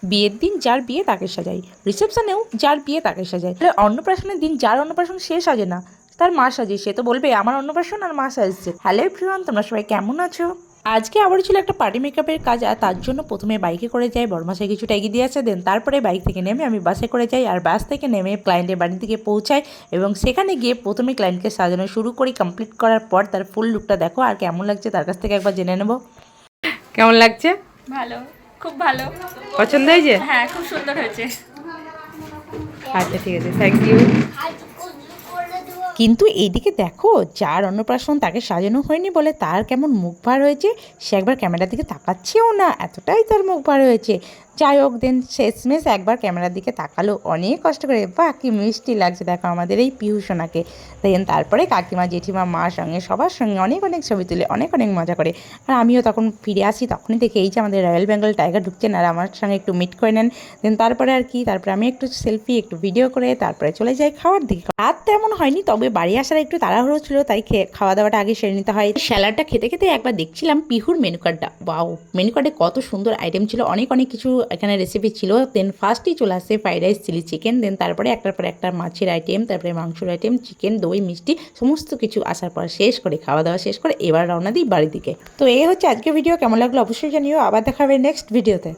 বিয়ের দিন যার বিয়ে তাকে সাজাই, রিসেপশনেও যার বিয়ে তাকে সাজাই, তাহলে অন্নপ্রাশনের দিন যার অন্নপ্রাশন সে সাজে না, তার মা সাজে। সে তো বলবে আমার অন্নপ্রাশন আর মা সাজছে। হ্যালো এভরিওয়ান, তোমরা সবাই কেমন আছো? আজকে আবার ছিল একটা পার্টি মেকআপের কাজ, আর তার জন্য প্রথমে বাইকে করে যাই, বড়মাসায় কিছুটা এগিয়ে দিয়ে আসে। দেন তারপরে বাইক থেকে নেমে আমি বাসে করে যাই, আর বাস থেকে নেমে ক্লায়েন্টের বাড়ির দিকে পৌঁছাই এবং সেখানে গিয়ে প্রথমে ক্লায়েন্টকে সাজানো শুরু করি। কমপ্লিট করার পর তার ফুল লুকটা দেখো আর কেমন লাগছে তার কাছ থেকে একবার জেনে নেবো। কেমন লাগছে? ভালো, খুব ভালো। পছন্দ হয়েছে? হ্যাঁ, খুব সুন্দর হয়েছে। আচ্ছা ঠিক আছে, থ্যাংক ইউ। কিন্তু এইদিকে দেখো, যার অন্নপ্রাশন তাকে সাজানো হয়নি বলে তার কেমন মুখ ভার হয়েছে। সে একবার ক্যামেরার দিকে তাকাচ্ছেও না, এতটাই তার মুখ ভার হয়েছে। যাই হোক, দেন শেষমেশ একবার ক্যামেরার দিকে তাকালো অনেক কষ্ট করে। বাহ, কি মিষ্টি লাগছে দেখো আমাদের এই পিহু সোনাকে। দেন তারপরে কাকিমা, জেঠিমা, মার সঙ্গে সবার সঙ্গে অনেক অনেক ছবি তুলে অনেক অনেক মজা করে। আর আমিও তখন ফিরে আসি, তখনই দেখে এই যে আমাদের রয়্যাল বেঙ্গল টাইগার ঢুকছেন আর আমার সঙ্গে একটু মিট করে নেন। দেন তারপরে আর কি, তারপরে আমি একটু সেলফি একটু ভিডিও করে তারপরে চলে যাই খাওয়ার দিকে। রাত তেমন হয়নি, তবে বাড়ি আসার একটু তাড়াহুড়ো ছিল, তাই খাওয়া দাওয়াটা আগে সেরে নিতে হয়। স্যালাডটা খেতে খেতে একবার দেখছিলাম পিহুর মেনু কার্ডটা। বাও, মেনু কার্ডে কত সুন্দর আইটেম ছিল, অনেক অনেক কিছু এখানে রেসিপি ছিল। দেন ফার্স্টেই চলে আসে ফ্রাইড রাইস, চিলি চিকেন। দেন তারপরে একটার পর একটা মাছের আইটেম, তারপরে মাংসের আইটেম, চিকেন, দই, মিষ্টি, সমস্ত কিছু আসার পর শেষ করে খাওয়া দাওয়া শেষ করে এবার রওনা দিই বাড়ির দিকে। তো এই হচ্ছে আজকের ভিডিও। কেমন লাগলো অবশ্যই জানিও। আবার দেখা হবে নেক্সট ভিডিওতে।